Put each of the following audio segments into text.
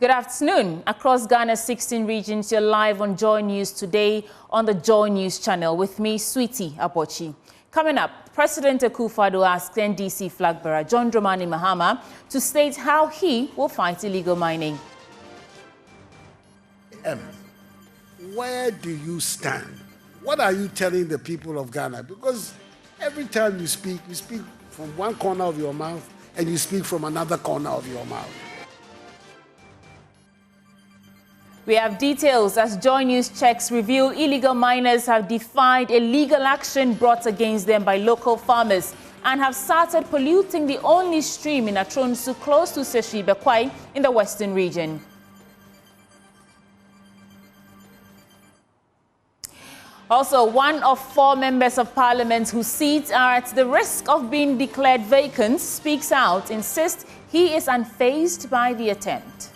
Good afternoon. Across Ghana's 16 regions, you're live on JoyNews Today on the JoyNews channel with me, Sweetie Abochi. Coming up, President Akufo-Addo asked NDC flag bearer John Dramani Mahama to state how he will fight illegal mining. Where do you stand? What are you telling the people of Ghana? Because every time you speak from one corner of your mouth and you speak from another corner of your mouth. We have details as JoyNews checks reveal illegal miners have defied a legal action brought against them by local farmers and have started polluting the only stream in Atronsu close to Bekwai in the western region. Also, one of 4 members of parliament whose seats are at the risk of being declared vacant speaks out, insists he is unfazed by the attempt.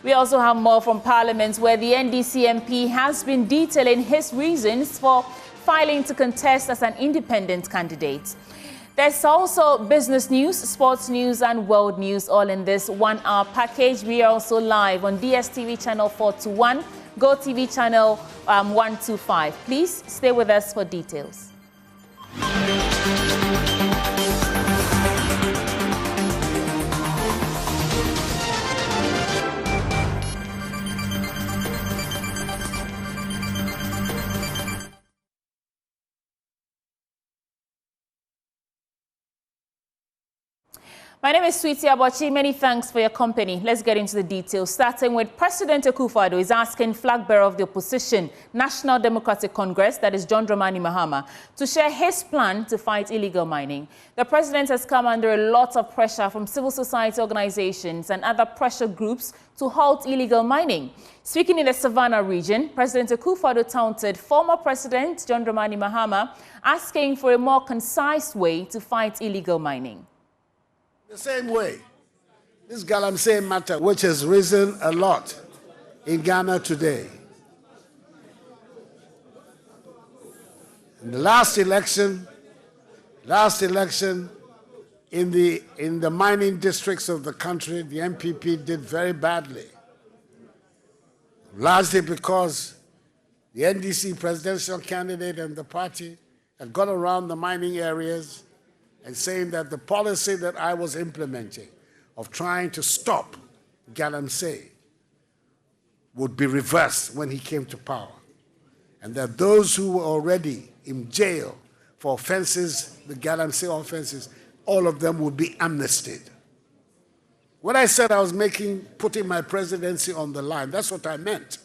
We also have more from Parliament, where the NDC MP has been detailing his reasons for filing to contest as an independent candidate. There's also business news, sports news and world news all in this 1-hour package. We are also live on DSTV channel 421, GoTV channel 125. Please stay with us for details. My name is Sweetie Abochi. Many thanks for your company. Let's get into the details, starting with President Akufo-Addo is asking flag bearer of the opposition, National Democratic Congress, that is John Dramani Mahama, to share his plan to fight illegal mining. The president has come under a lot of pressure from civil society organizations and other pressure groups to halt illegal mining. Speaking in the Savannah region, President Akufo-Addo taunted former President John Dramani Mahama, asking for a more concise way to fight illegal mining. The same way, this Galamsey matter, which has risen a lot in Ghana today. In the last election in the mining districts of the country, the MPP did very badly. Largely because the NDC presidential candidate and the party had gone around the mining areas and saying that the policy that I was implementing of trying to stop Galamsey would be reversed when he came to power, and that those who were already in jail for offenses, the Galamsey offenses, all of them would be amnestied. When I said I was putting my presidency on the line, that's what I meant,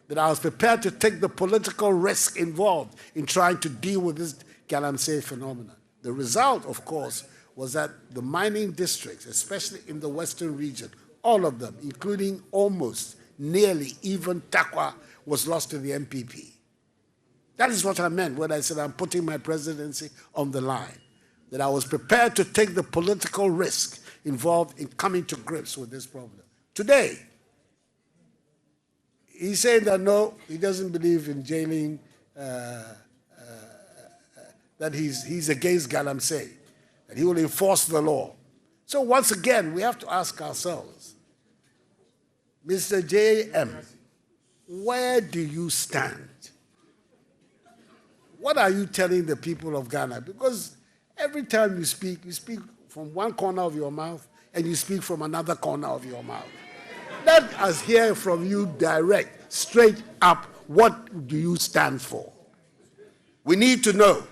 that I was prepared to take the political risk involved in trying to deal with this Galamsey phenomenon. The result, of course, was that the mining districts, especially in the western region, all of them, including almost, nearly, even Takwa, was lost to the MPP. That is what I meant when I said I'm putting my presidency on the line, that I was prepared to take the political risk involved in coming to grips with this problem. Today, he's saying that no, he doesn't believe in jailing that he's against Galamsey, that he will enforce the law. So once again, we have to ask ourselves, Mr. J.M., where do you stand? What are you telling the people of Ghana? Because every time you speak from one corner of your mouth and you speak from another corner of your mouth. Let us hear from you direct, straight up, what do you stand for? We need to know.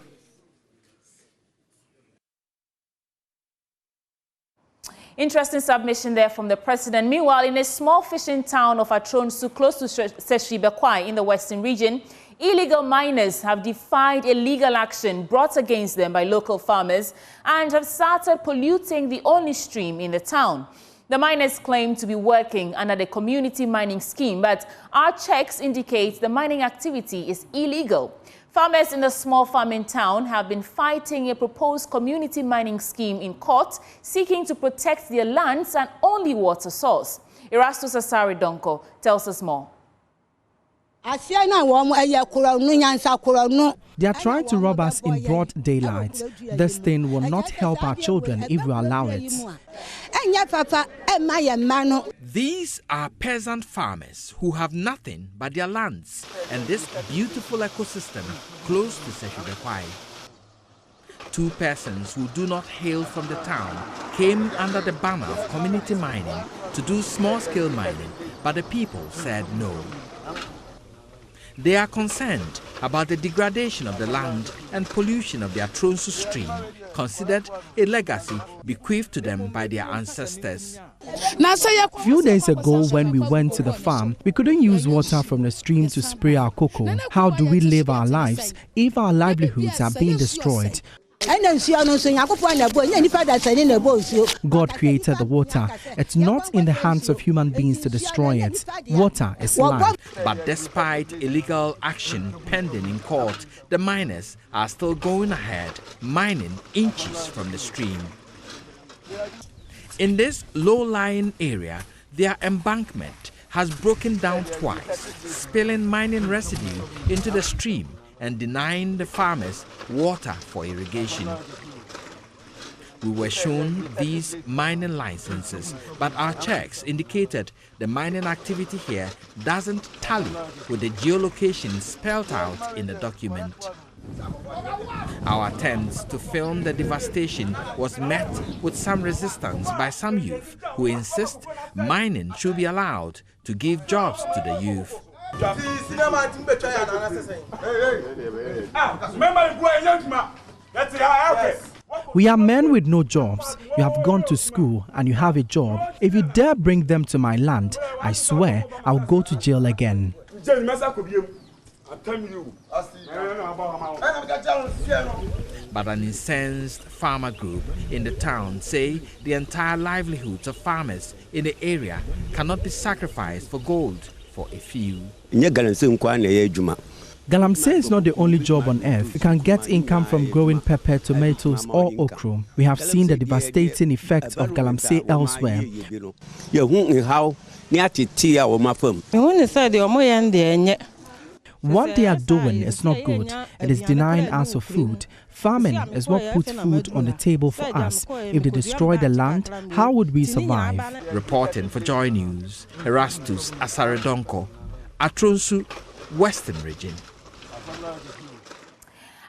Interesting submission there from the president. Meanwhile, in a small fishing town of Atronsu, close to Bekwai in the western region, illegal miners have defied a legal action brought against them by local farmers and have started polluting the only stream in the town. The miners claim to be working under the community mining scheme, but our checks indicate the mining activity is illegal. Farmers in the small farming town have been fighting a proposed community mining scheme in court, seeking to protect their lands and only water source. Erastus Asari Donko tells us more. They are trying to rob us in broad daylight. This thing will not help our children if we allow it. These are peasant farmers who have nothing but their lands and this beautiful ecosystem close to Seshibekwai. Two persons who do not hail from the town came under the banner of community mining to do small-scale mining, but the people said no. They are concerned about the degradation of the land and pollution of the Atronsu stream, considered a legacy bequeathed to them by their ancestors. A few days ago when we went to the farm, we couldn't use water from the stream to spray our cocoa. How do we live our lives if our livelihoods are being destroyed? God created the water. It's not in the hands of human beings to destroy it. Water is life. But despite illegal action pending in court, the miners are still going ahead, mining inches from the stream. In this low-lying area, their embankment has broken down twice, spilling mining residue into the stream and denying the farmers water for irrigation. We were shown these mining licenses, but our checks indicated the mining activity here doesn't tally with the geolocation spelled out in the document. Our attempts to film the devastation was met with some resistance by some youth who insist mining should be allowed to give jobs to the youth. We are men with no jobs. You have gone to school and you have a job. If you dare bring them to my land, I swear I'll go to jail again. But an incensed farmer group in the town say the entire livelihoods of farmers in the area cannot be sacrificed for gold for a few. Galamsey is not the only job on earth. You can get income from growing pepper, tomatoes or okra. We have seen the devastating effects of Galamsey elsewhere. What they are doing is not good. It is denying us of food. Farming is what puts food on the table for us. If they destroy the land, how would we survive? Reporting for Joy News, Erastus Asaredonko, Atronsu, Western Region.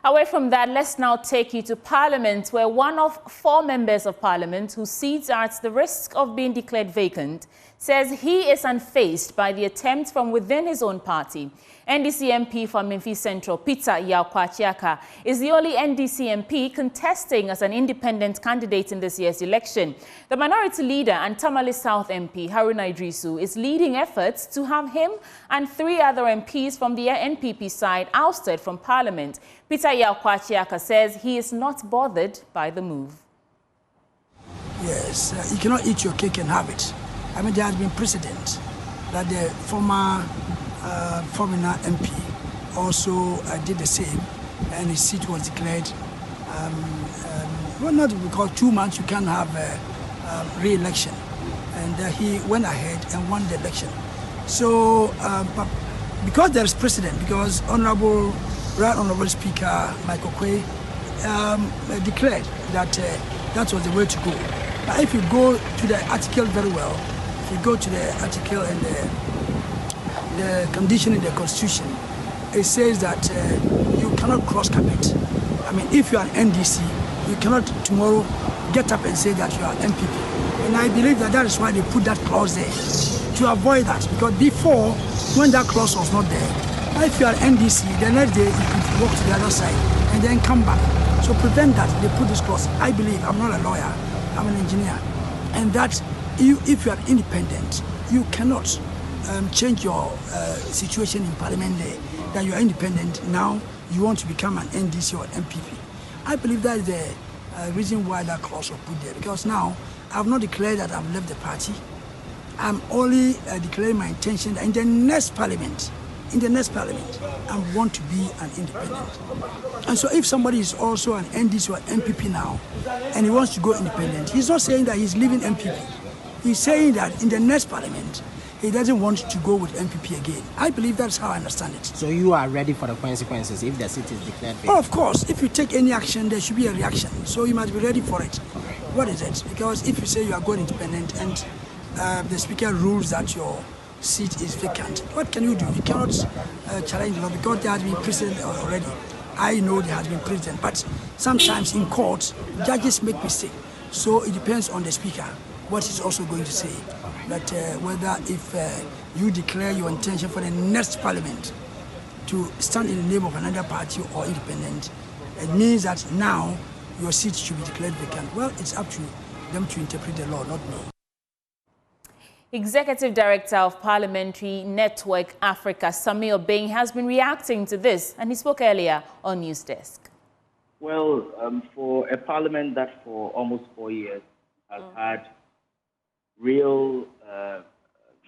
Away from that, let's now take you to Parliament, where one of 4 members of Parliament whose seats are at the risk of being declared vacant says he is unfazed by the attempt from within his own party. NDC MP for Memphis Central, Peter Akufo-Addo, is the only NDC MP contesting as an independent candidate in this year's election. The minority leader and Tamale South MP, Haruna Idrisu, is leading efforts to have him and 3 other MPs from the NPP side ousted from Parliament. Peter Akufo-Addo says he is not bothered by the move. Yes, you cannot eat your cake and have it. I mean, there has been precedent that the former foreigner MP also did the same, and his seat was declared. Well, not because 2 months you can't have re-election, and he went ahead and won the election. So, but because there is precedent, because Right Honorable Speaker Michael Quay declared that that was the way to go. But if you go to the article very well, if you go to the article and the condition in the Constitution, it says that you cannot cross carpet. I mean, if you are an NDC, you cannot tomorrow get up and say that you are MPP. And I believe that that is why they put that clause there, to avoid that. Because before, when that clause was not there, if you are NDC, the next day you could walk to the other side and then come back. So prevent that, they put this clause. I believe, I'm not a lawyer, I'm an engineer, and that if you are independent, you cannot change your situation in Parliament there, that you are independent, now you want to become an NDC or MPP. I believe that is the reason why that clause was put there, because now I have not declared that I've left the party. I'm only declaring my intention that in the next Parliament, I want to be an independent. And so if somebody is also an NDC or MPP now, and he wants to go independent, he's not saying that he's leaving MPP. He's saying that in the next Parliament, he doesn't want to go with MPP again. I believe that's how I understand it. So you are ready for the consequences if the seat is declared vacant? Oh, of course. If you take any action, there should be a reaction. So you must be ready for it. What is it? Because if you say you are going independent and the speaker rules that your seat is vacant, what can you do? You cannot challenge the law because there has been precedent already. I know there has been precedent, but sometimes in court, judges make mistakes. So it depends on the speaker what he's also going to say. That whether if you declare your intention for the next parliament to stand in the name of another party or independent, it means that now your seat should be declared vacant. Well, it's up to them to interpret the law, not me. Executive Director of Parliamentary Network Africa, Samir Obeng, has been reacting to this, and he spoke earlier on News Desk. Well, for a parliament that for almost 4 years has had real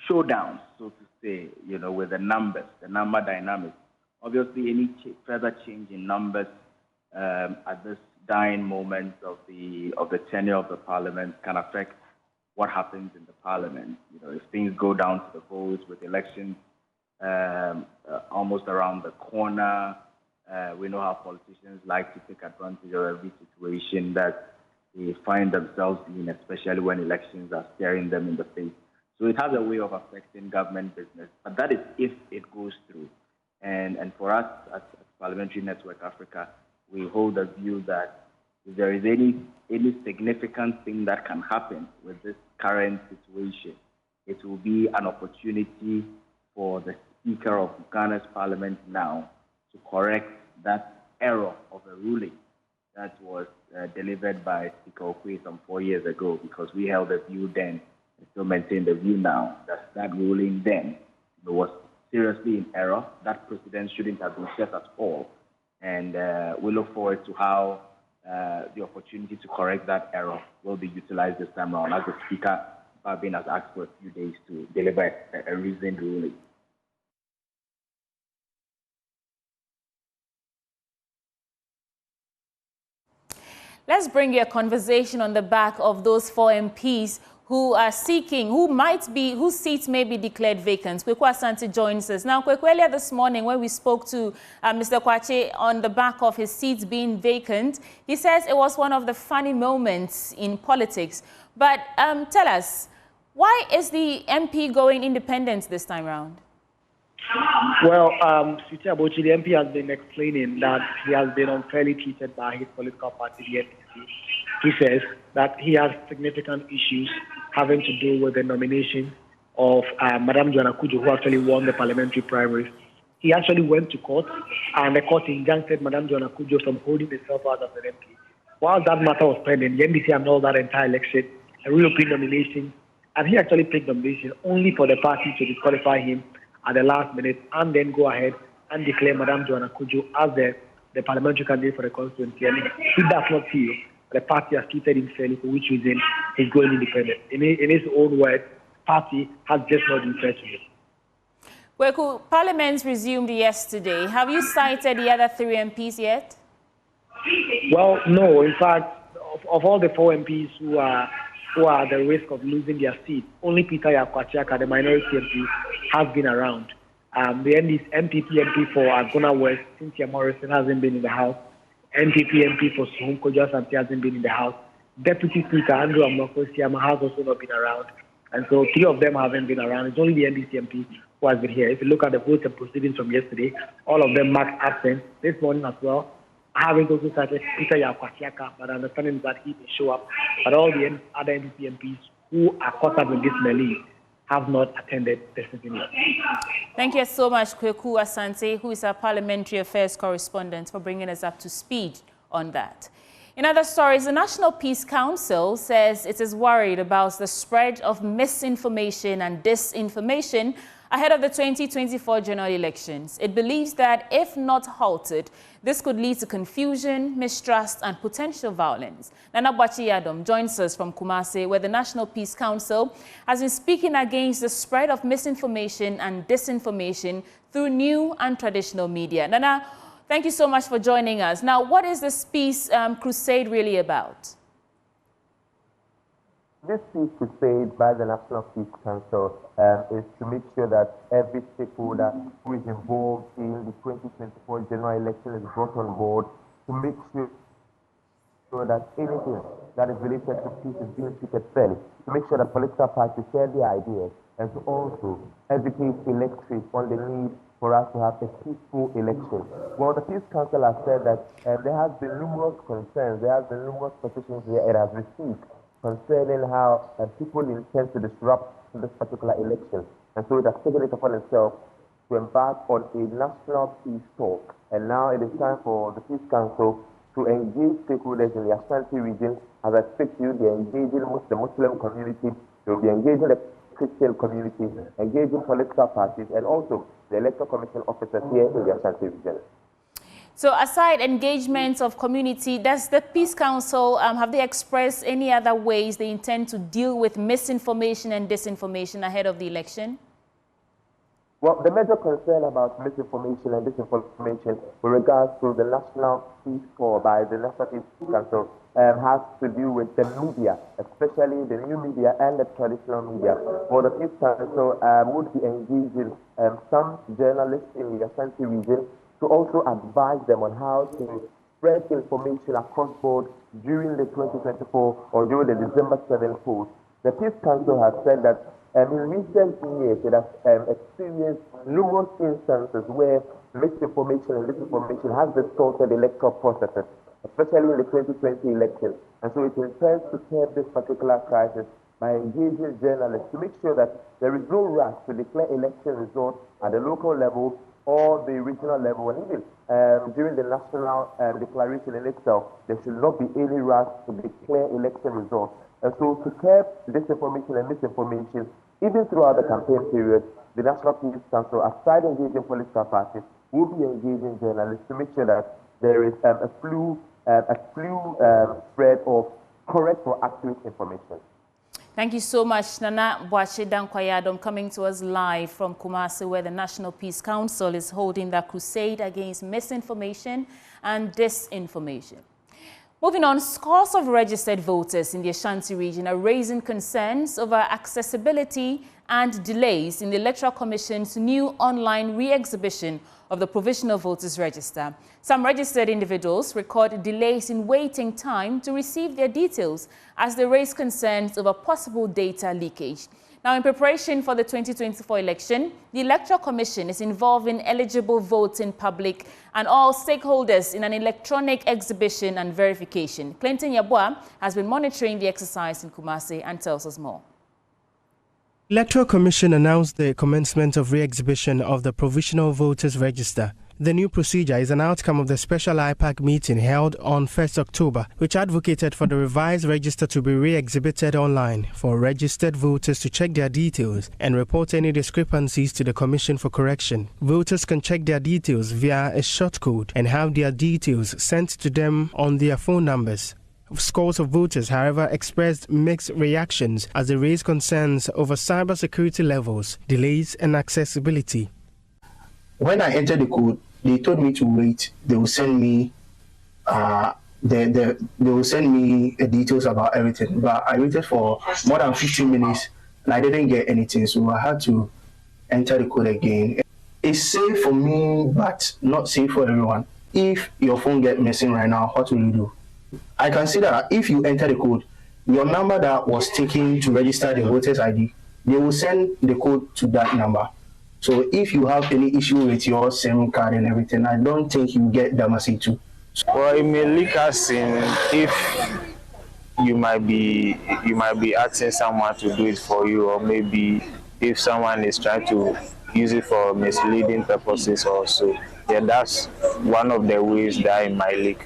showdowns, so to say, with the numbers, the number dynamics. Obviously, any further change in numbers at this dying moment of the tenure of the parliament can affect what happens in the parliament. If things go down to the votes with elections almost around the corner, we know how politicians like to take advantage of every situation that they find themselves in, especially when elections are staring them in the face. So it has a way of affecting government business, but that is if it goes through. And for us at Parliamentary Network Africa, we hold the view that if there is any significant thing that can happen with this current situation, it will be an opportunity for the Speaker of Ghana's Parliament now to correct that error of a ruling that was delivered by Speaker Okwe some 4 years ago, because we held the view then and still maintain the view now that ruling then was seriously in error. That precedent shouldn't have been set at all. And we look forward to how the opportunity to correct that error will be utilized this time around, as the Speaker Fabin has asked for a few days to deliver a reasoned ruling. Let's bring you a conversation on the back of those 4 MPs who are seeking, whose seats may be declared vacant. Kweku Asante joins us. Now, Kweku, earlier this morning when we spoke to Mr. Kwache on the back of his seats being vacant, he says it was one of the funny moments in politics. But tell us, why is the MP going independent this time round? Well, Sweetie Abochi, the MP has been explaining that he has been unfairly treated by his political party, the NDC. He says that he has significant issues having to do with the nomination of Madam Joanna Kujo, who actually won the parliamentary primaries. He actually went to court, and the court injuncted Madam Joanna Kujo from holding herself out as an MP. While that matter was pending, the NDC annulled that entire election, a reopened nomination, and he actually picked nomination only for the party to disqualify him at the last minute and then go ahead and declare Madam Joanna Kujo as the parliamentary candidate for the constituency. And he does not feel the party has treated him fairly, for which reason he's going independent. In his own words, party has just not been fair to him. Kweku, Parliament resumed yesterday. Have you cited the other 3 MPs yet? Well, no. In fact, of all the 4 MPs who are at the risk of losing their seat, only Peter Yakwachiaka, the minority MP, has been around. The MPP MP for Agona West, Cynthia Morrison, hasn't been in the House. NPP MP for Suhum Kojo Asante hasn't been in the House. Deputy Speaker Andrew Amnoko-Siama has also not been around. And so 3 of them haven't been around. It's only the NDC MP who has been here. If you look at the votes and proceedings from yesterday, all of them marked absent. This morning as well, I haven't also cited Peter Yakwachiaka, but understanding that he may show up. But all the other NDC MPs who are caught up in this melee have not attended the sitting yet. Thank you so much, Kweku Asante, who is our Parliamentary Affairs correspondent, for bringing us up to speed on that. In other stories, the National Peace Council says it is worried about the spread of misinformation and disinformation ahead of the 2024 general elections. It believes that if not halted, this could lead to confusion, mistrust, and potential violence. Nana Bwachi-Yadom joins us from Kumasi, where the National Peace Council has been speaking against the spread of misinformation and disinformation through new and traditional media. Nana, thank you so much for joining us. Now, what is this peace crusade really about? This piece crusade by the National Peace Council is to make sure that every stakeholder who is involved in the 2024 general election is brought on board to make sure that anything that is related to peace is being treated fairly, to make sure that political parties share their ideas, and to also educate electorates on the need for us to have a peaceful election. Well, the Peace Council has said that there has been numerous concerns, there have been numerous petitions here it has received concerning how people intend to disrupt this particular election. And so it has taken it upon itself to embark on a national peace talk. And now it is time for the Peace Council to engage stakeholders in the Ashanti region. As I speak to you, they are engaging the Muslim community, they will be engaging the Christian community, engaging political parties, and also the Electoral Commission officers here in the Ashanti region. So aside engagements of community, does the Peace Council, have they expressed any other ways they intend to deal with misinformation and disinformation ahead of the election? Well, the major concern about misinformation and disinformation with regards to the National Peace Corps by the National Peace Council has to do with the media, especially the new media and the traditional media. For the Peace Council would be engaging some journalists in the Ashanti region to also advise them on how to spread information across board during the 2024 or during the December 7th polls. The Peace Council has said that in recent years it has experienced numerous instances where misinformation and disinformation has distorted electoral processes, especially in the 2020 election. And so it intends to curb this particular crisis by engaging journalists to make sure that there is no rush to declare election results at the local level or the regional level, and even during the national declaration in itself, there should not be any rush to declare election results. And so to curb disinformation and misinformation, even throughout the campaign period, the National Peace Council, aside engaging political parties, will be engaging journalists to make sure that there is a flu spread of correct or accurate information. Thank you so much, Nana Boakye Dankwayadom, coming to us live from Kumasi, where the National Peace Council is holding the crusade against misinformation and disinformation. Moving on, scores of registered voters in the Ashanti region are raising concerns over accessibility and delays in the Electoral Commission's new online re-exhibition of the Provisional Voters Register. Some registered individuals record delays in waiting time to receive their details as they raise concerns over possible data leakage. Now, in preparation for the 2024 election, the Electoral Commission is involving eligible voting public and all stakeholders in an electronic exhibition and verification. Clinton Yabua has been monitoring the exercise in Kumasi and tells us more. Electoral Commission announced the commencement of re-exhibition of the Provisional Voters Register. The new procedure is an outcome of the special IPAC meeting held on 1st October, which advocated for the revised register to be re-exhibited online for registered voters to check their details and report any discrepancies to the Commission for correction. Voters can check their details via a shortcode and have their details sent to them on their phone numbers. Scores of voters, however, expressed mixed reactions as they raised concerns over cybersecurity levels, delays, and accessibility. When I entered the code, they told me to wait. They will send me, they will send me details about everything. But I waited for more than 15 minutes and I didn't get anything, so I had to enter the code again. It's safe for me, but not safe for everyone. If your phone gets missing right now, what will you do? I consider that if you enter the code, your number that was taken to register the voter's ID, they will send the code to that number. So if you have any issue with your SIM card and everything, I don't think you get the message too. Well, it may leak us in if you might be asking someone to do it for you, or maybe if someone is trying to use it for misleading purposes also. Yeah, that's one of the ways that it might leak.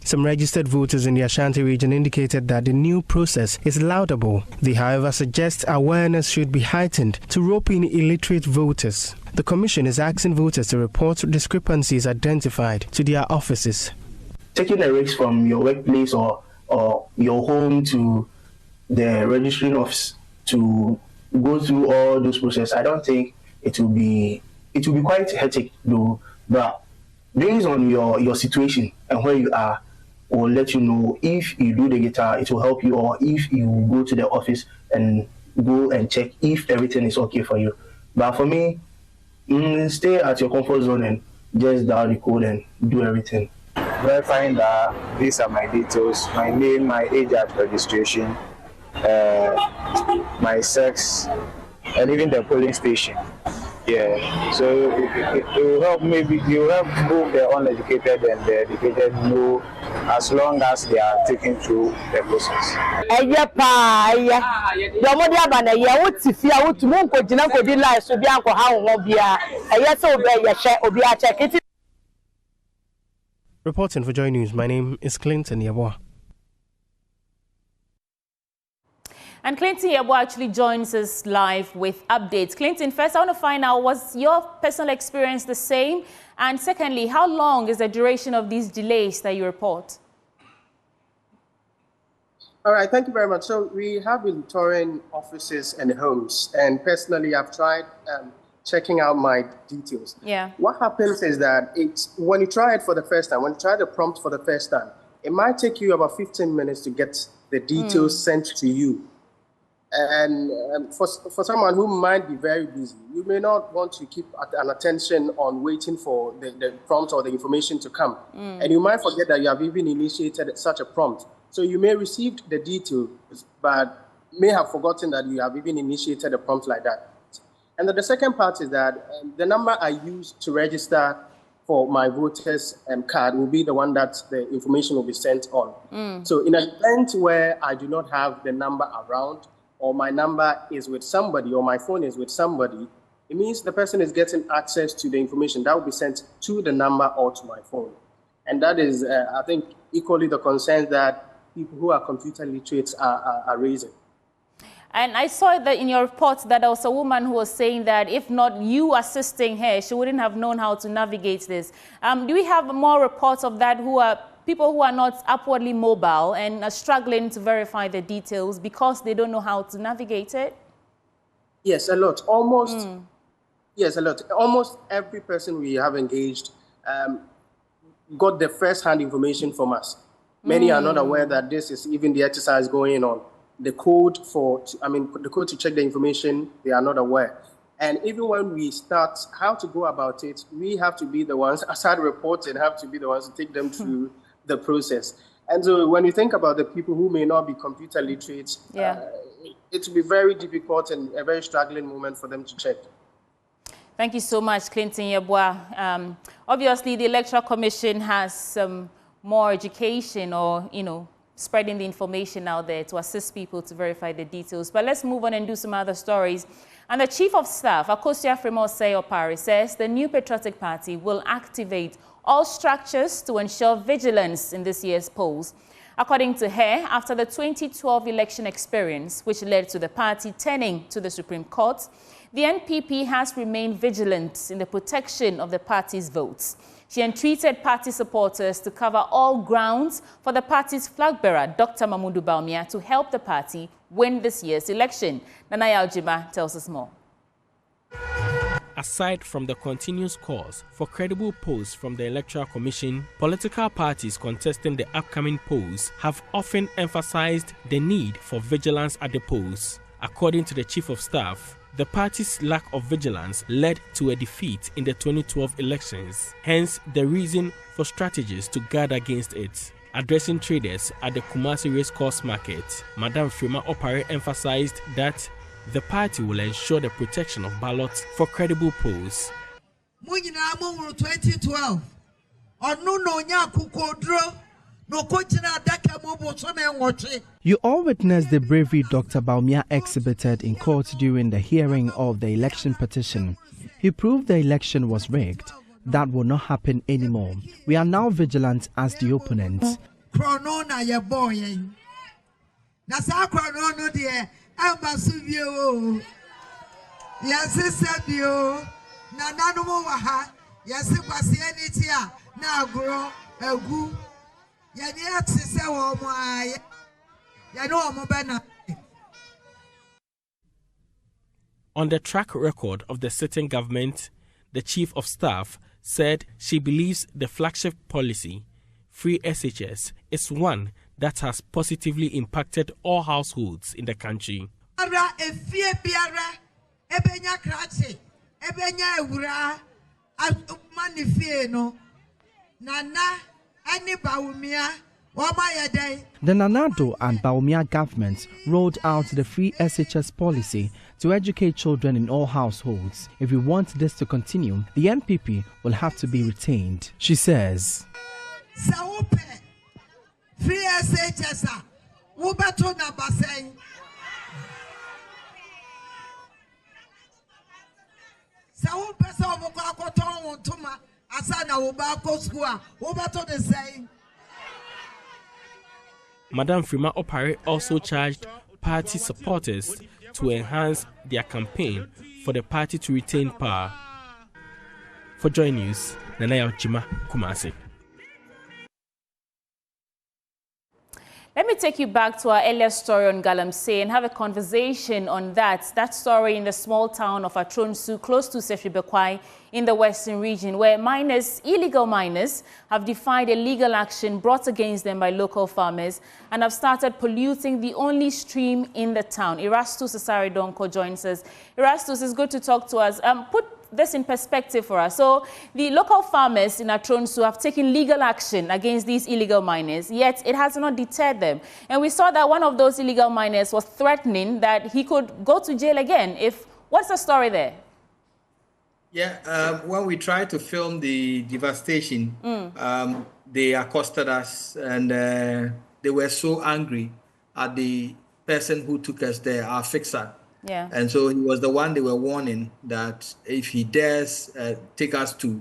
Some registered voters in the Ashanti region indicated that the new process is laudable. They, however, suggest awareness should be heightened to rope in illiterate voters. The Commission is asking voters to report discrepancies identified to their offices. Taking a risk from your workplace or your home to the registering office to go through all those processes, I don't think it will be quite hectic though. But based on your situation and where you are, will let you know if you do the guitar, it will help you, or if you go to the office and go and check if everything is okay for you. But for me, stay at your comfort zone and just dial the code and do everything. Verifying that these are my details, my name, my age at registration, my sex, and even the polling station. Yeah, so it will help, maybe it will help both the uneducated and the educated know, as long as they are taking through the process. Reporting for Joy News, my name is Clinton Yeboah. And Clinton Yeboah actually joins us live with updates. Clinton, first I want to find out, was your personal experience the same? And secondly, how long is the duration of these delays that you report? All right, thank you very much. So we have been touring offices and homes, and personally I've tried checking out my details. Yeah. What happens is that when you try it for the first time, when you try the prompt for the first time, it might take you about 15 minutes to get the details sent to you. And for someone who might be very busy, you may not want to keep an attention on waiting for the prompt or the information to come. And you might forget that you have even initiated such a prompt. So you may receive the details, but may have forgotten that you have even initiated a prompt like that. And the second part is that the number I use to register for my voters card will be the one that the information will be sent on. So in an event where I do not have the number around, or my number is with somebody, or my phone is with somebody, it means the person is getting access to the information that will be sent to the number or to my phone. And that is, I think, equally the concerns that people who are computer literate are raising. And I saw that in your report that there was a woman who was saying that if not you assisting her, she wouldn't have known how to navigate this. Do we have more reports of that, who are people who are not upwardly mobile and are struggling to verify the details because they don't know how to navigate it? Yes, a lot. Almost, yes, a lot. Almost every person we have engaged got the first-hand information from us. Many are not aware that this is even the exercise going on. The code the code to check the information, they are not aware. And even when we start how to go about it, we have to be the ones, aside reporting, have to be the ones to take them through the process. And so when you think about the people who may not be computer literate, it will be very difficult and a very struggling moment for them to check. Thank you so much, Clinton Yeboah. Obviously, the Electoral Commission has some more education or, spreading the information out there to assist people to verify the details. But let's move on and do some other stories. And the Chief of Staff, Akufo-Addo, says the new Patriotic Party will activate all structures to ensure vigilance in this year's polls. According to her, after the 2012 election experience, which led to the party turning to the Supreme Court, the NPP has remained vigilant in the protection of the party's votes. She entreated party supporters to cover all grounds for the party's flag bearer, Dr. Mamudu Bawumia, to help the party win this year's election. Nanaya Ojima tells us more. Aside from the continuous calls for credible polls from the Electoral Commission, political parties contesting the upcoming polls have often emphasized the need for vigilance at the polls. According to the Chief of Staff, the party's lack of vigilance led to a defeat in the 2012 elections, hence the reason for strategies to guard against it. Addressing traders at the Kumasi Racecourse Market, Madam Frima Opare emphasized that the party will ensure the protection of ballots for credible polls. 2012. You all witnessed the bravery Dr. Bawumia exhibited in court during the hearing of the election petition. He proved the election was rigged. That will not happen anymore. We are now vigilant as the opponents. On the track record of the sitting government, the Chief of Staff said she believes the flagship policy, Free SHS, is one that has positively impacted all households in the country. The Nana-Addo and Bawumia governments rolled out the Free SHS policy to educate children in all households. If we want this to continue, the NPP will have to be retained. She says, Free SHS, Wubato na baseng. Sawu pesa omuko akoton wontuma asana wubako skua Wubato the same. Madam Frima Opare also charged party supporters to enhance their campaign for the party to retain power. For Joy News, Nanaya Ochima, Kumasi. Let me take you back to our earlier story on Galamsey and have a conversation on that story in the small town of Atronsu, close to Sefribekwai in the western region, where illegal miners, have defied a legal action brought against them by local farmers and have started polluting the only stream in the town. Erastus Asaridonko joins us. Erastus, it's good to talk to us. Put this in perspective for us. So the local farmers in Atronsu have taken legal action against these illegal miners, yet it has not deterred them. And we saw that one of those illegal miners was threatening that he could go to jail again. What's the story there? Yeah, when we tried to film the devastation, they accosted us and they were so angry at the person who took us there, our fixer. Yeah. And so he was the one they were warning that if he dares take us to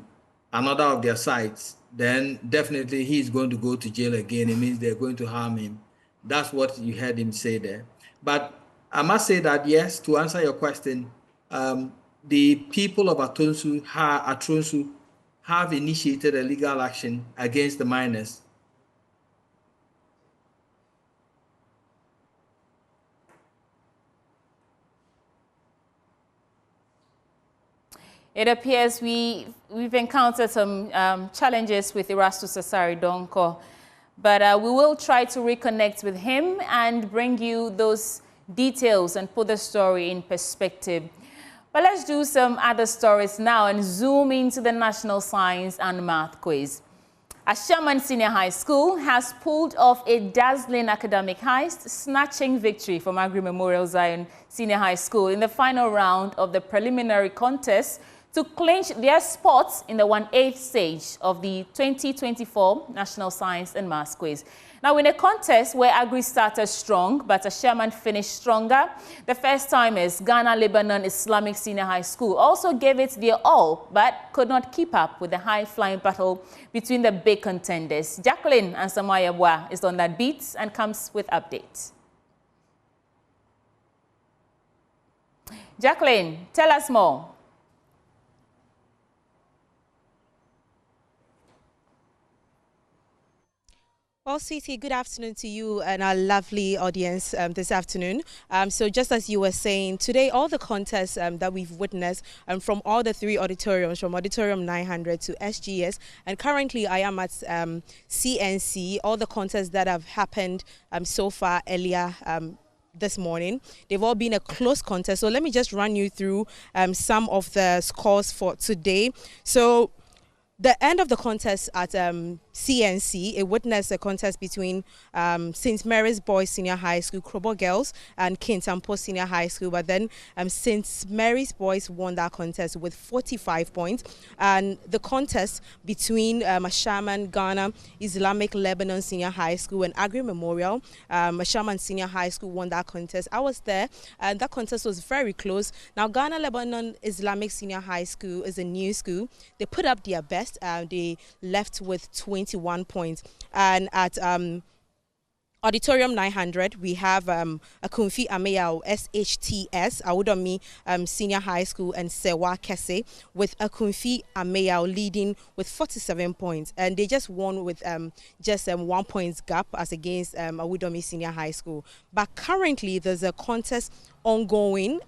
another of their sites, then definitely he's going to go to jail again. It means they're going to harm him. That's what you heard him say there. But I must say that, yes, to answer your question, the people of Atronsu have initiated a legal action against the miners. It appears we've encountered some challenges with Erastus Asaridonko, but we will try to reconnect with him and bring you those details and put the story in perspective. But let's do some other stories now and zoom into the National Science and Math Quiz. Ashaman Senior High School has pulled off a dazzling academic heist, snatching victory from Agri Memorial Zion Senior High School in the final round of the preliminary contest to clinch their spot in the 1/8 stage of the 2024 National Science and Math Quiz. Now, in a contest where Agri started strong, but Ashaman finished stronger, the first-timers, Ghana-Lebanon Islamic Senior High School, also gave it their all, but could not keep up with the high-flying battle between the big contenders. Jacqueline and Samaya Bwa is on that beat and comes with updates. Jacqueline, tell us more. Well, Sweetie, good afternoon to you and our lovely audience this afternoon. So just as you were saying, today all the contests that we've witnessed from all the three auditoriums, from Auditorium 900 to SGS, and currently I am at CNC, all the contests that have happened so far earlier this morning, they've all been a close contest. So let me just run you through some of the scores for today. So the end of the contest at CNC, it witnessed a contest between St. Mary's Boys Senior High School, Krobo Girls, and Kintampo Senior High School. But then St. Mary's Boys won that contest with 45 points. And the contest between Ashaman Ghana Islamic Lebanon Senior High School and Agri Memorial, Ashaman Senior High School won that contest. I was there, and that contest was very close. Now, Ghana Lebanon Islamic Senior High School is a new school. They put up their best. They left with 21 points. And at Auditorium 900, we have Akumfi Ameyao SHTS, Awudomi Senior High School, and Sewa Kese, with Akumfi Ameyao leading with 47 points. And they just won with just 1 point gap as against Awudomi Senior High School. But currently, there's a contest ongoing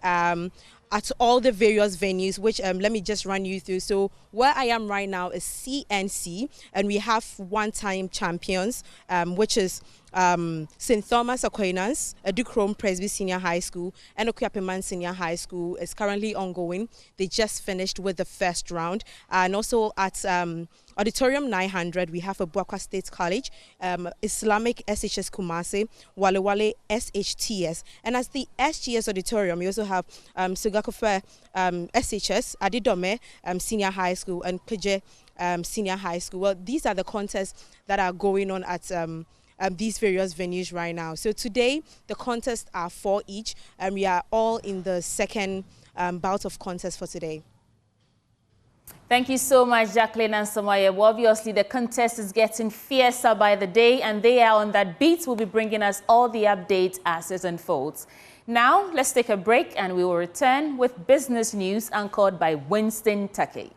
at all the various venues, which let me just run you through. So where I am right now is CNC, and we have one-time champions, which is St. Thomas Aquinas, Edukrom Presby Senior High School, and Okuapeman Senior High School is currently ongoing. They just finished with the first round. And also at Auditorium 900, we have a Buakwa State College, Islamic SHS Kumasi, Wale Wale SHTS. And as the SGS Auditorium, we also have Sugakofe SHS, Adidome Senior High School, and Keje Senior High School. Well, these are the contests that are going on at these various venues right now. So today, the contests are 4 each, and we are all in the second bout of contest for today. Thank you so much, Jacqueline and Samaya. Well, obviously, the contest is getting fiercer by the day, and they are on that beat. Will be bringing us all the updates as it unfolds. Now, let's take a break, and we will return with business news anchored by Winston Take.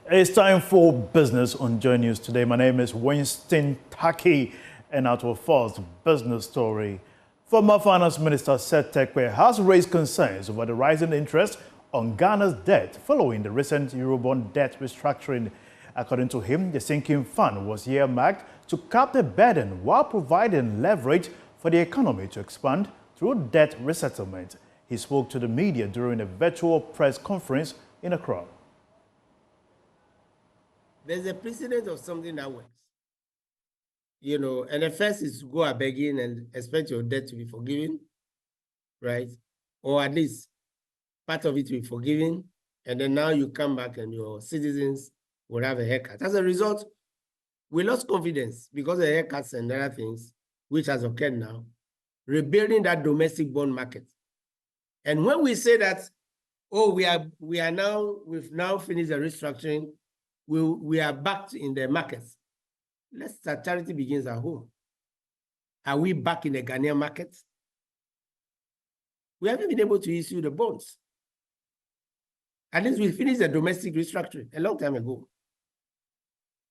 It's time for business on JoyNews Today. My name is Winston Taki, and our first business story. Former Finance Minister Seth Terkper has raised concerns over the rising interest on Ghana's debt following the recent Eurobond debt restructuring. According to him, the sinking fund was earmarked to cap the burden while providing leverage for the economy to expand through debt resettlement. He spoke to the media during a virtual press conference in Accra. There's a precedent of something that works. You know, and the first is to go a begging and expect your debt to be forgiven, right? Or at least part of it to be forgiven. And then now you come back and your citizens will have a haircut. As a result, we lost confidence because of haircuts and other things, which has occurred now, rebuilding that domestic bond market. And when we say that, oh, we've now finished the restructuring, we are back in the markets. Let's start. Charity begins at home. Are we back in the Ghanaian market? We haven't been able to issue the bonds. At least we finished the domestic restructuring a long time ago.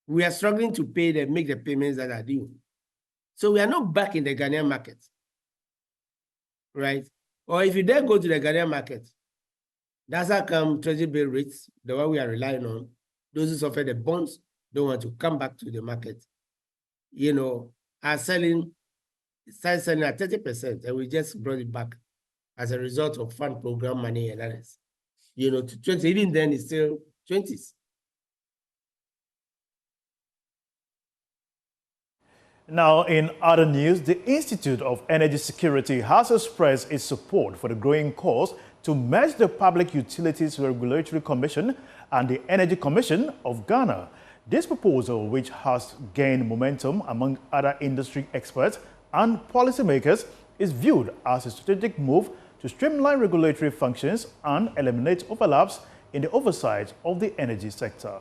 We are struggling to make the payments that are due. So we are not back in the Ghanaian market, right? Or if you dare go to the Ghanaian market, that's how come treasury bill rates, the one we are relying on, those who suffer the bonds don't want to come back to the market, you know, are started selling at 30%, and we just brought it back as a result of fund program money and others. You know, to 20, even then it's still 20s. Now, in other news, the Institute of Energy Security has expressed its support for the growing calls to merge the Public Utilities Regulatory Commission and the Energy Commission of Ghana. This proposal, which has gained momentum among other industry experts and policymakers, is viewed as a strategic move to streamline regulatory functions and eliminate overlaps in the oversight of the energy sector.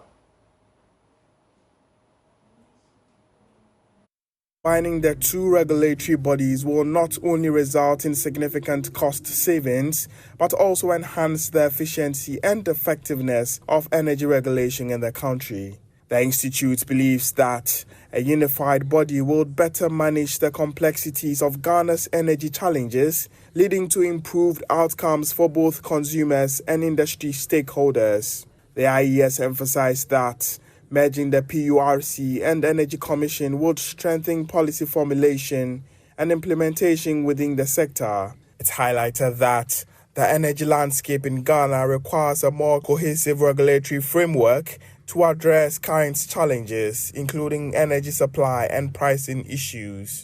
Combining the two regulatory bodies will not only result in significant cost savings, but also enhance the efficiency and effectiveness of energy regulation in the country. The Institute believes that a unified body will better manage the complexities of Ghana's energy challenges, leading to improved outcomes for both consumers and industry stakeholders. The IES emphasized that merging the PURC and Energy Commission would strengthen policy formulation and implementation within the sector. It highlighted that the energy landscape in Ghana requires a more cohesive regulatory framework to address current challenges, including energy supply and pricing issues.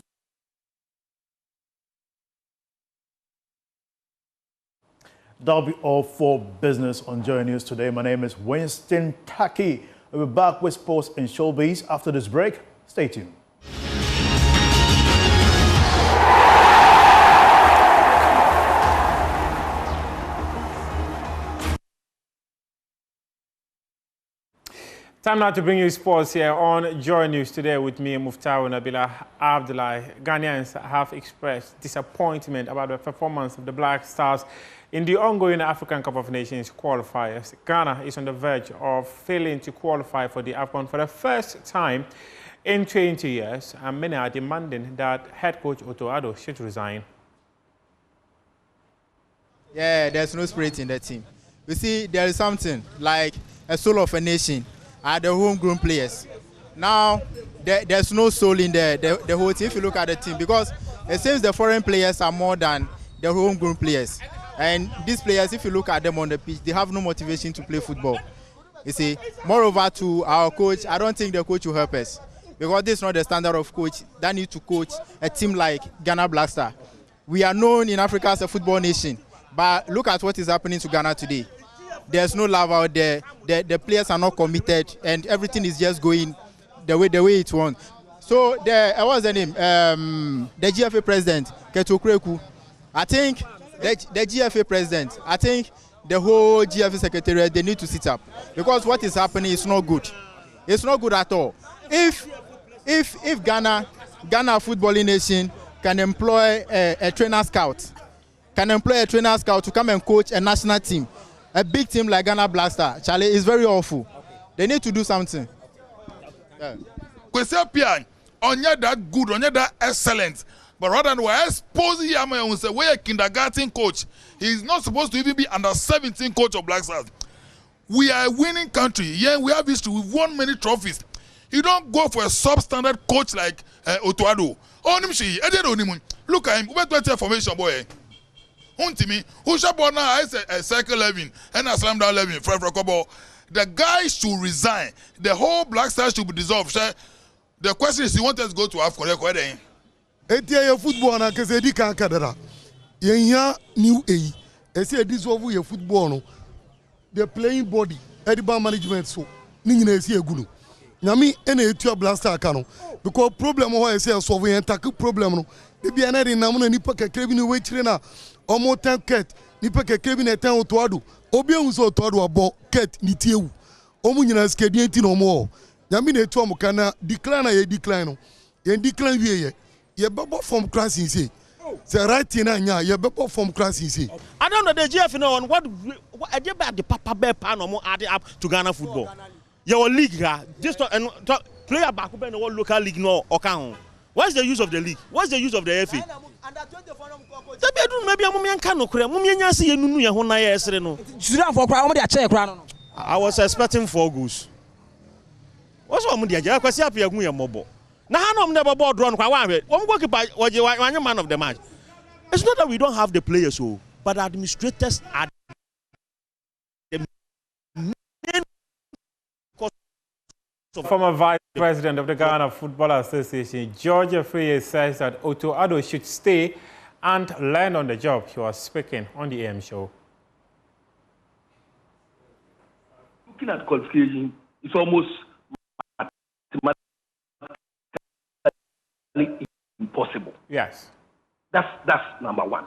That'll be all for business on JoyNews Today. My name is Winston Taki. We'll be back with sports and showbiz after this break. Stay tuned. Time now to bring you sports here on JoyNews Today with me, Muftaru Nabila Abdullahi. Ghanaians have expressed disappointment about the performance of the Black Stars In the ongoing African Cup of Nations qualifiers, Ghana is on the verge of failing to qualify for the AFCON for the first time in 20 years, and many are demanding that head coach Akufo-Addo should resign. Yeah, there's no spirit in the team. You see, there is something like a soul of a nation are the homegrown players. Now, there's no soul in the whole team if you look at the team, because it seems the foreign players are more than the homegrown players. And these players, if you look at them on the pitch, they have no motivation to play football. You see, moreover to our coach, I don't think the coach will help us, because this is not the standard of coach that need to coach a team like Ghana Black Star. We are known in Africa as a football nation, but look at what is happening to Ghana today. There's no love out there. The players are not committed, and everything is just going the way it wants. So what's the name? The GFA president, Keto Kreku. I think the GFA president, I think the whole GFA secretariat, they need to sit up, because what is happening is not good. It's not good at all. If Ghana footballing nation can employ a trainer scout, to come and coach a national team, a big team like Ghana Black Star, Charlie, is very awful. They need to do something. Kwesi onye that good, onye that excellent, but rather than we're exposing him and say we're a kindergarten coach. He's not supposed to even be under 17 coach of Black Stars. We are a winning country. Yeah, we have history. We've won many trophies. You don't go for a substandard coach like Akufo-Addo. Look at him. Where's the formation, boy? Who shall now I say a circle 11 and a slam down 11 for the guy should resign. The whole Black Stars should be dissolved. The question is, you want us to go to AFCON? Etia football na kesedi kan kadara. Yenya new A. Ese dissolve your football no. The playing body, Ediban management so. Ni nyina esi egunu. Nyami ene etua Black Star kanu. Because problem ho ese solve yen tackle problem no. Ebi ana de nam na nipa kekre bi ni we chire na omo tan ket nipa kekre bi na tan Akufo-Addo. Obi ehun so Akufo-Addo abo ket ni tiewu. Omu nyina skedi enti no mo. Nyami na etua mo kana decline na ye decline no. Ye decline wie ye. You better from class in say. The right thing now, you better from class in say. I don't know the GF on what I did about the Papa Bear Pan or more added up to Ghana football. Your league here, just and player back up in the local league no account. What's the use of the league? What's the use of the FA? The bedroom maybe a woman can no create. Mummy, see you know who I no. I was expecting 4 goals. What's wrong with the idea? Because you are going mobile. Now, I'm never bought run. One man of the match. It's not that we don't have the players, but the administrators are the main. Former Vice President of the Ghana Football Association, George Afriyie, says that Akufo-Addo should stay and learn on the job. He was speaking on the AM show. Looking at qualification, it's almost impossible. Yes. That's number one.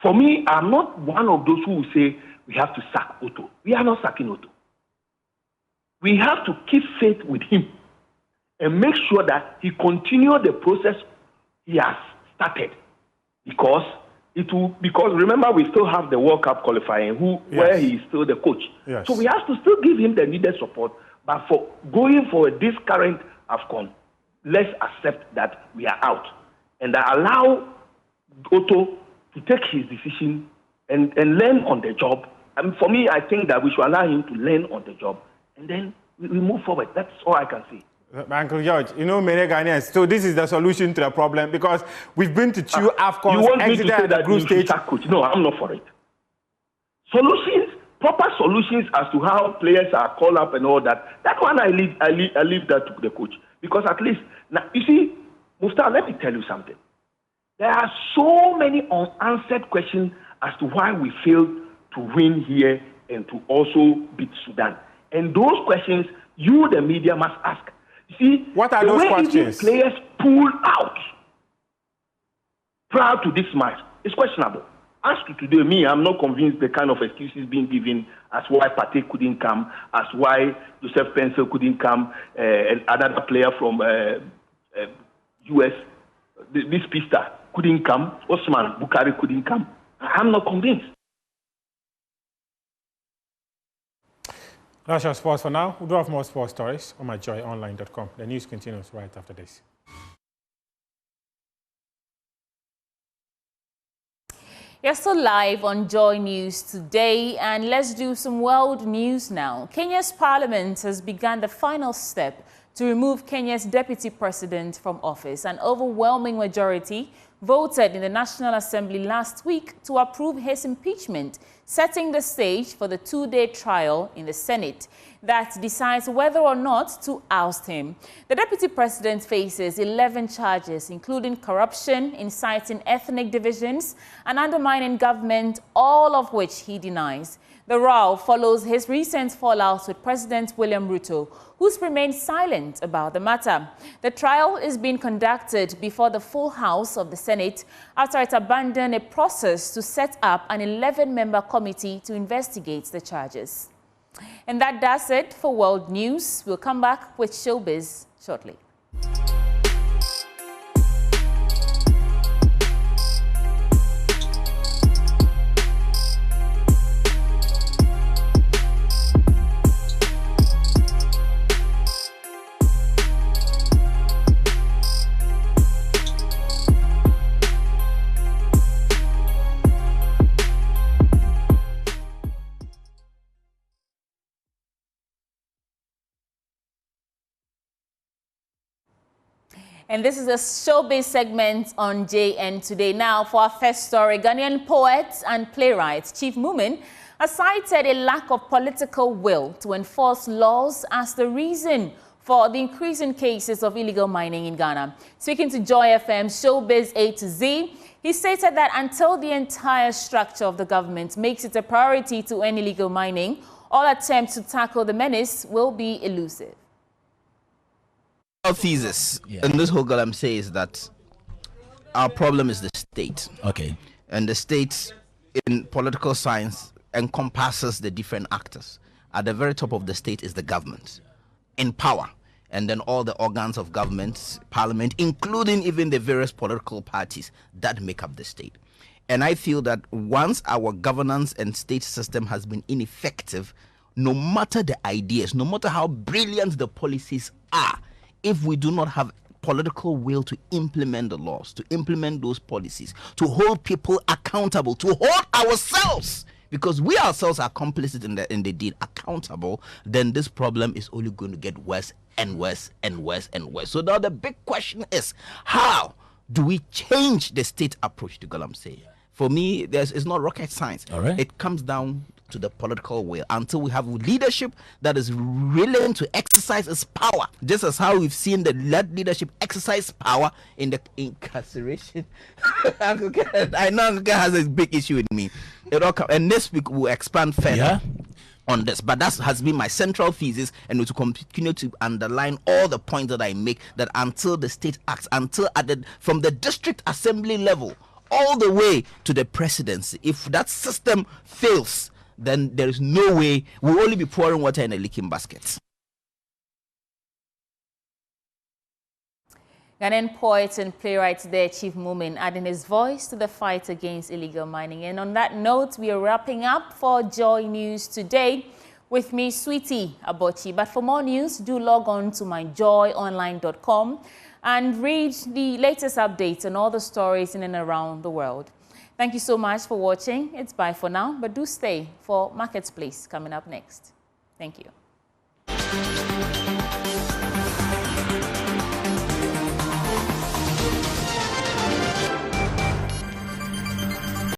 For me, I'm not one of those who will say we have to sack Otto. We are not sacking Otto. We have to keep faith with him and make sure that he continues the process he has started. Because remember, we still have the World Cup qualifying where he is still the coach. Yes. So we have to still give him the needed support. But for going for this current AFCON, let's accept that we are out and allow Otto to take his decision and learn on the job. And for me, I think that we should allow him to learn on the job and then we move forward. That's all I can say. Uncle George, you know many Ghanaians, so this is the solution to the problem because we've been to 2 AFCONs, exited at the group stage. No, I'm not for it. Solutions, proper solutions as to how players are called up and all that. That one I leave that to the coach. Because at least, now, you see, Muftar, let me tell you something. There are so many unanswered questions as to why we failed to win here and to also beat Sudan. And those questions, you, the media, must ask. You see, what are those questions? The way players pulled out prior to this match is questionable. As to today, me, I'm not convinced the kind of excuses being given as why Partey couldn't come, as why Joseph Pencil couldn't come, and another player from US, this pista couldn't come, Osman Bukari couldn't come. I'm not convinced. That's your sports for now. We'll do have more sports stories on myjoyonline.com. The news continues right after this. You're still live on Joy News Today, and let's do some world news now. Kenya's parliament has begun the final step to remove Kenya's deputy president from office. An overwhelming majority voted in the National Assembly last week to approve his impeachment, setting the stage for the two-day trial in the Senate that decides whether or not to oust him. The deputy president faces 11 charges, including corruption, inciting ethnic divisions, and undermining government, all of which he denies. The row follows his recent fallout with President William Ruto, who's remained silent about the matter. The trial is being conducted before the full House of the Senate after it abandoned a process to set up an 11-member committee to investigate the charges. And that does it for world news. We'll come back with Showbiz shortly. And this is a Showbiz segment on JN Today. Now, for our first story, Ghanaian poet and playwright Chief Mumin has cited a lack of political will to enforce laws as the reason for the increasing cases of illegal mining in Ghana. Speaking to Joy FM's Showbiz A to Z, he stated that until the entire structure of the government makes it a priority to end illegal mining, all attempts to tackle the menace will be elusive. Our thesis in this whole I'm saying is that our problem is the state. Okay. And the state in political science encompasses the different actors. At the very top of the state is the government in power. And then all the organs of government, parliament, including even the various political parties that make up the state. And I feel that once our governance and state system has been ineffective, no matter the ideas, no matter how brilliant the policies are, if we do not have political will to implement the laws, to implement those policies, to hold people accountable, to hold ourselves, because we ourselves are complicit in the deed, accountable, then this problem is only going to get worse and worse and worse and worse. So now the big question is, how do we change the state approach to Galamsey? For me, it's not rocket science. All right. It comes down to the political will until we have leadership that is willing to exercise its power, just as how we've seen the leadership exercise power in the incarceration. I know Uncle has a big issue with me. And this week we'll expand further on this, but that has been my central thesis, and we will continue to underline all the points that I make, that until the state acts, until from the district assembly level all the way to the presidency, if that system fails, then there is no way. We'll only be pouring water in a leaking basket. Ghanaian poet and playwright there, Chief Mumin, adding his voice to the fight against illegal mining. And on that note, we are wrapping up for Joy News Today. With me, Sweetie Abochi. But for more news, do log on to myjoyonline.com and read the latest updates on all the stories in and around the world. Thank you so much for watching. It's bye for now, but do stay for Marketplace coming up next. Thank you.